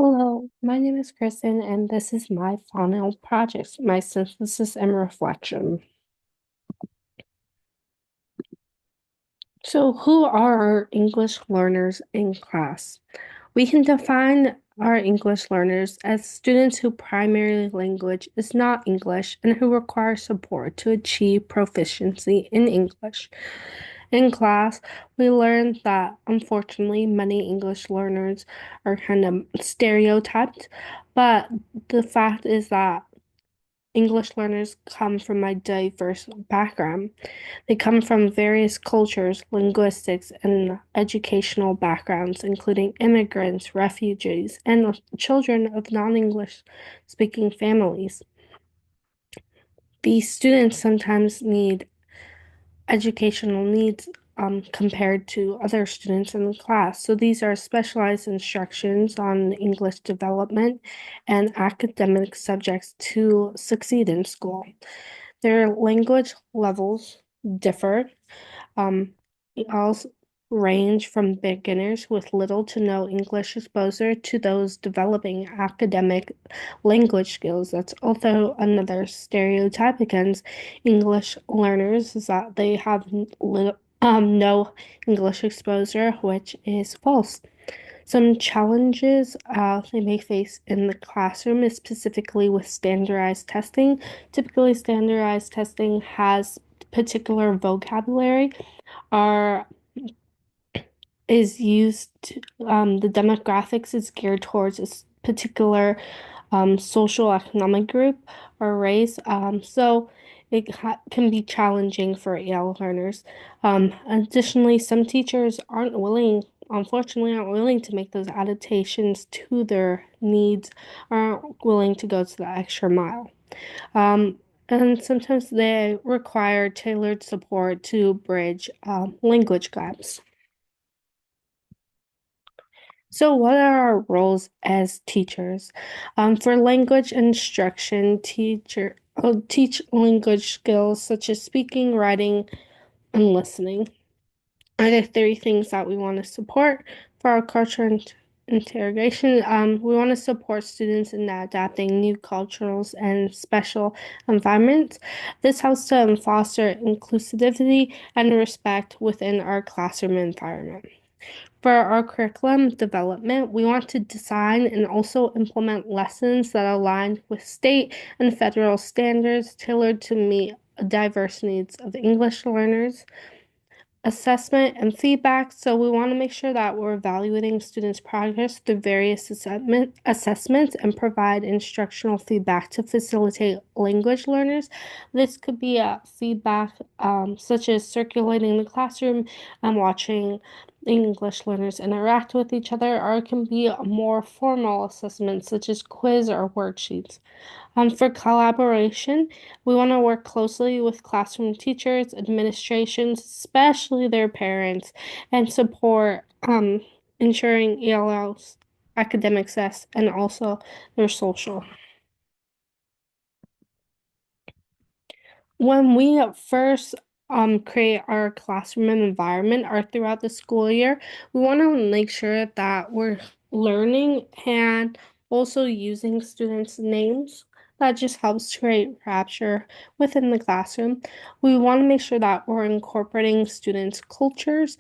Hello, my name is Kristen, and this is my final project, my synthesis and reflection. So, who are our English learners in class? We can define our English learners as students whose primary language is not English and who require support to achieve proficiency in English. In class, we learned that unfortunately many English learners are kind of stereotyped, but the fact is that English learners come from a diverse background. They come from various cultures, linguistics, and educational backgrounds, including immigrants, refugees, and children of non-English speaking families. These students sometimes need educational needs compared to other students in the class. So these are specialized instructions on English development and academic subjects to succeed in school. Their language levels differ. They also range from beginners with little to no English exposure to those developing academic language skills. That's also another stereotype against English learners is that they have no English exposure, which is false. Some challenges they may face in the classroom is specifically with standardized testing. Typically, standardized testing has particular vocabulary are is used the demographics is geared towards a particular social economic group or race. So it can be challenging for AL learners. Additionally, some teachers unfortunately, aren't willing to make those adaptations to their needs, aren't willing to go to the extra mile. Um, and sometimes they require tailored support to bridge language gaps. So, what are our roles as teachers? For language instruction, teach language skills such as speaking, writing, and listening. Are there three things that we want to support for our culture and integration? We want to support students in adapting new cultures and special environments. This helps to foster inclusivity and respect within our classroom environment. For our curriculum development, we want to design and also implement lessons that align with state and federal standards tailored to meet diverse needs of English learners. Assessment and feedback. So we want to make sure that we're evaluating students' progress through various assessments and provide instructional feedback to facilitate language learners. This could be a feedback such as circulating the classroom and watching English learners interact with each other, or it can be a more formal assessment such as quiz or worksheets. For collaboration, we want to work closely with classroom teachers, administrations, especially their parents, and support ensuring ELL's academic success and also their social. When we first create our classroom environment or throughout the school year, we want to make sure that we're learning and also using students' names. That just helps create rapture within the classroom. We want to make sure that we're incorporating students' cultures.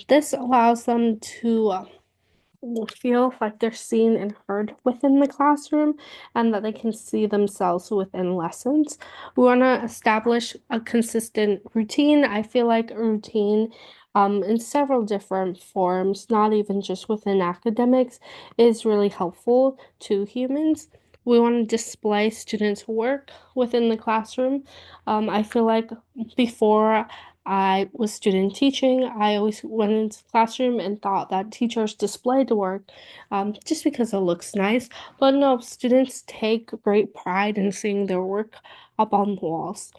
This allows them to feel like they're seen and heard within the classroom and that they can see themselves within lessons. We want to establish a consistent routine. I feel like a routine in several different forms, not even just within academics, is really helpful to humans. We want to display students' work within the classroom. I feel like before I was student teaching. I always went into the classroom and thought that teachers displayed the work just because it looks nice. But no, students take great pride in seeing their work up on the walls.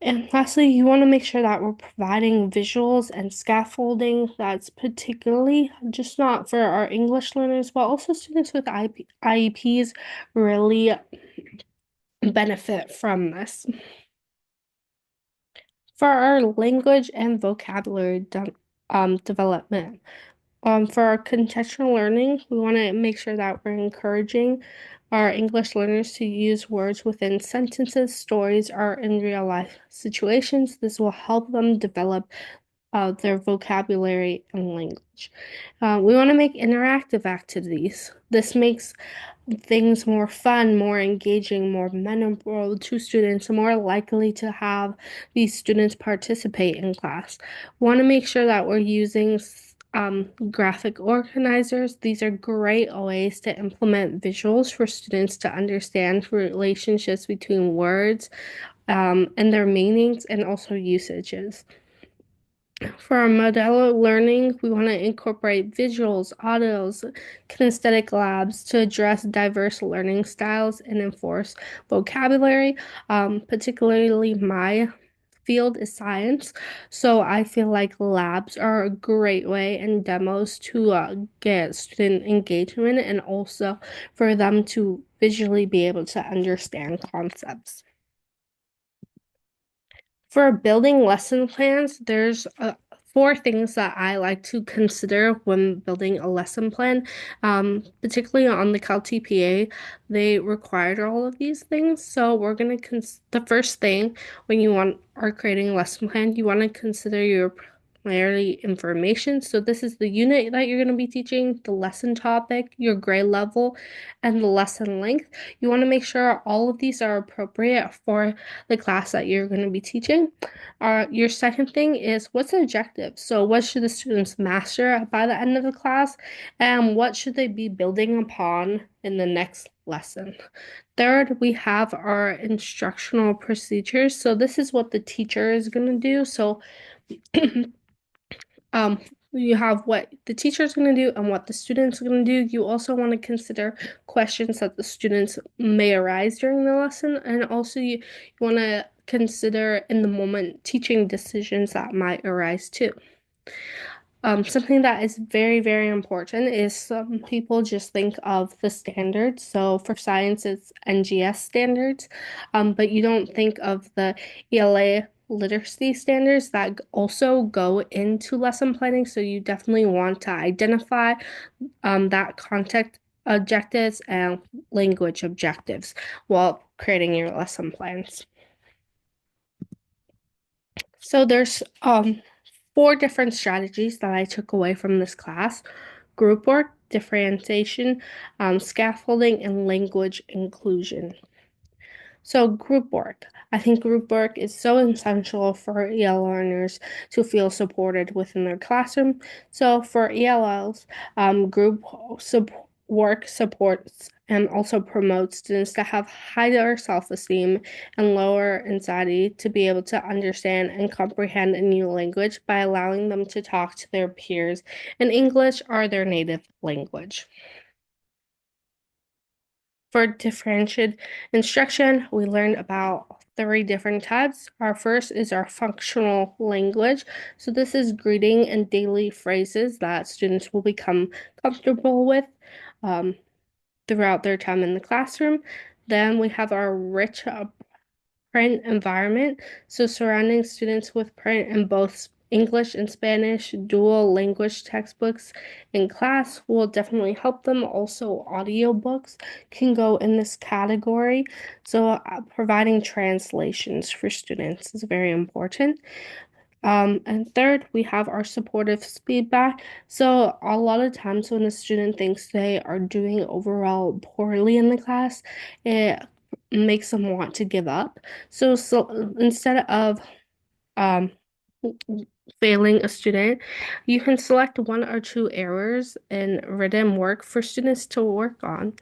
And lastly, you want to make sure that we're providing visuals and scaffolding that's particularly just not for our English learners, but also students with IEPs really benefit from this. For our language and vocabulary development, For our contextual learning, we want to make sure that we're encouraging our English learners to use words within sentences, stories, or in real life situations. This will help them develop their vocabulary and language. We want to make interactive activities. This makes things more fun, more engaging, more memorable to students, and more likely to have these students participate in class. We want to make sure that we're using graphic organizers. These are great ways to implement visuals for students to understand relationships between words and their meanings and also usages. For our Modelo learning, we want to incorporate visuals, audios, kinesthetic labs to address diverse learning styles and enforce vocabulary. Particularly my field is science, so I feel like labs are a great way and demos to get student engagement and also for them to visually be able to understand concepts. For building lesson plans, there's four things that I like to consider when building a lesson plan. Particularly on the CalTPA, they required all of these things. So we're gonna the first thing when you are creating a lesson plan, you want to consider your primarily information. So this is the unit that you're going to be teaching, the lesson topic, your grade level, and the lesson length. You want to make sure all of these are appropriate for the class that you're going to be teaching. Your second thing is what's the objective? So what should the students master by the end of the class? And what should they be building upon in the next lesson? Third, we have our instructional procedures. So this is what the teacher is going to do. So um, you have what the teacher is going to do and what the students are going to do. You also want to consider questions that the students may arise during the lesson, and also you want to consider in the moment teaching decisions that might arise too. Something that is very, very important is some people just think of the standards. So for science, it's NGS standards, but you don't think of the ELA literacy standards that also go into lesson planning. So you definitely want to identify that context objectives and language objectives while creating your lesson plans. So there's four different strategies that I took away from this class: group work, differentiation, scaffolding, and language inclusion. So group work. I think group work is so essential for EL learners to feel supported within their classroom. So for ELLs, group work supports and also promotes students to have higher self-esteem and lower anxiety to be able to understand and comprehend a new language by allowing them to talk to their peers in English or their native language. For differentiated instruction, we learned about three different types. Our first is our functional language. So this is greeting and daily phrases that students will become comfortable with um, throughout their time in the classroom. Then we have our rich print environment. So surrounding students with print in both English and Spanish dual language textbooks in class will definitely help them. Also, audiobooks can go in this category. So providing translations for students is very important. And third, we have our supportive feedback. So a lot of times when a student thinks they are doing overall poorly in the class, it makes them want to give up. So instead of um, failing a student, you can select one or two errors in written work for students to work on.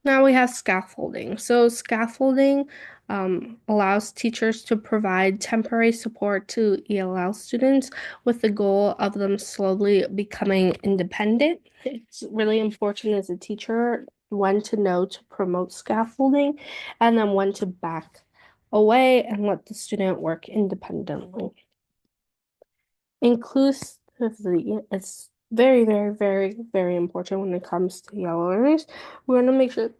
Now we have scaffolding. So scaffolding allows teachers to provide temporary support to ELL students with the goal of them slowly becoming independent. It's really important as a teacher when to know to promote scaffolding and then when to back away and let the student work independently. Inclusivity is very, very, very, very important when it comes to ELL learners. We want to make sure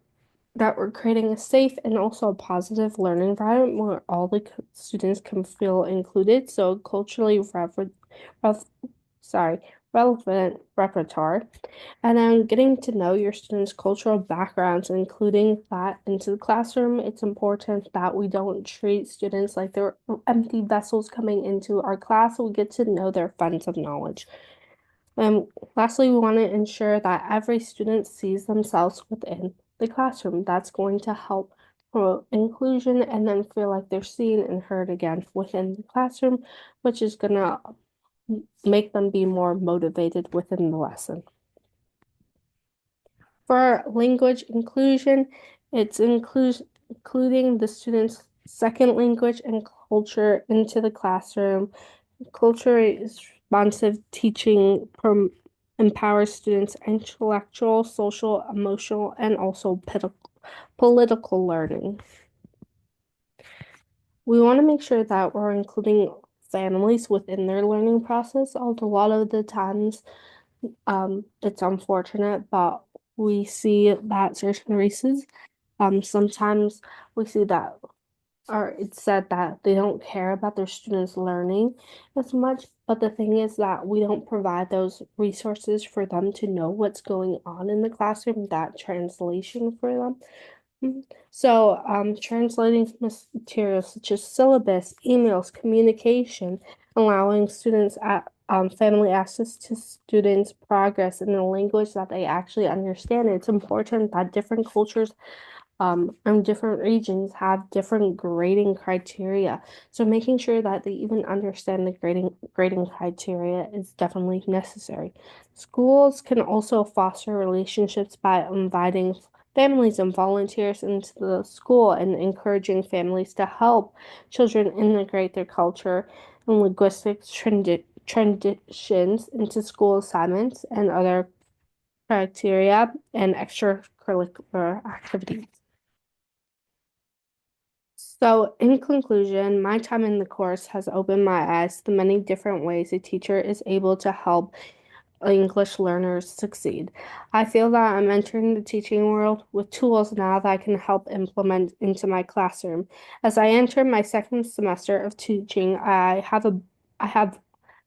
that we're creating a safe and also a positive learning environment where all the students can feel included. So culturally rev sorry, relevant repertoire. And then getting to know your students' cultural backgrounds and including that into the classroom. It's important that we don't treat students like they're empty vessels coming into our class. We get to know their funds of knowledge. And lastly, we want to ensure that every student sees themselves within the classroom. That's going to help promote inclusion and then feel like they're seen and heard again within the classroom, which is going to make them be more motivated within the lesson. For language inclusion, it's including the students' second language and culture into the classroom. Culture responsive teaching empowers students' intellectual, social, emotional, and also political learning. We want to make sure that we're including families within their learning process. Although a lot of the times, it's unfortunate, but we see that certain races, sometimes we see that, or it's said that they don't care about their students learning as much. But the thing is that we don't provide those resources for them to know what's going on in the classroom, that translation for them. So, translating materials such as syllabus, emails, communication, allowing students at family access to students' progress in a language that they actually understand. It's important that different cultures and different regions have different grading criteria. So making sure that they even understand the grading criteria is definitely necessary. Schools can also foster relationships by inviting families and volunteers into the school and encouraging families to help children integrate their culture and linguistic traditions into school assignments and other criteria and extracurricular activities. So, in conclusion, my time in the course has opened my eyes to the many different ways a teacher is able to help English learners succeed. I feel that I'm entering the teaching world with tools now that I can help implement into my classroom. As I enter my second semester of teaching, I have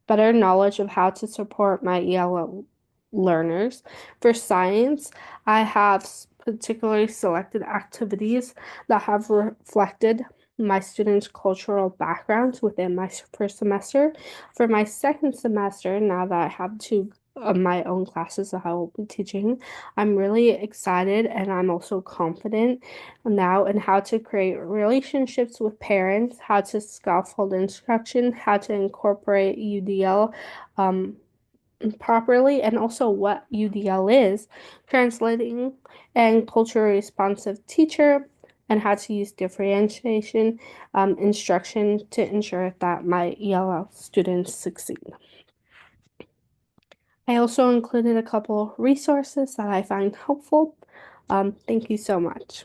better knowledge of how to support my ELL learners. For science, I have particularly selected activities that have reflected my students' cultural backgrounds within my first semester. For my second semester, now that I have two of my own classes that I will be teaching, I'm really excited and I'm also confident now in how to create relationships with parents, how to scaffold instruction, how to incorporate UDL properly, and also what UDL is, translating and culturally responsive teacher, and how to use differentiation instruction to ensure that my ELL students succeed. I also included a couple resources that I find helpful. Thank you so much.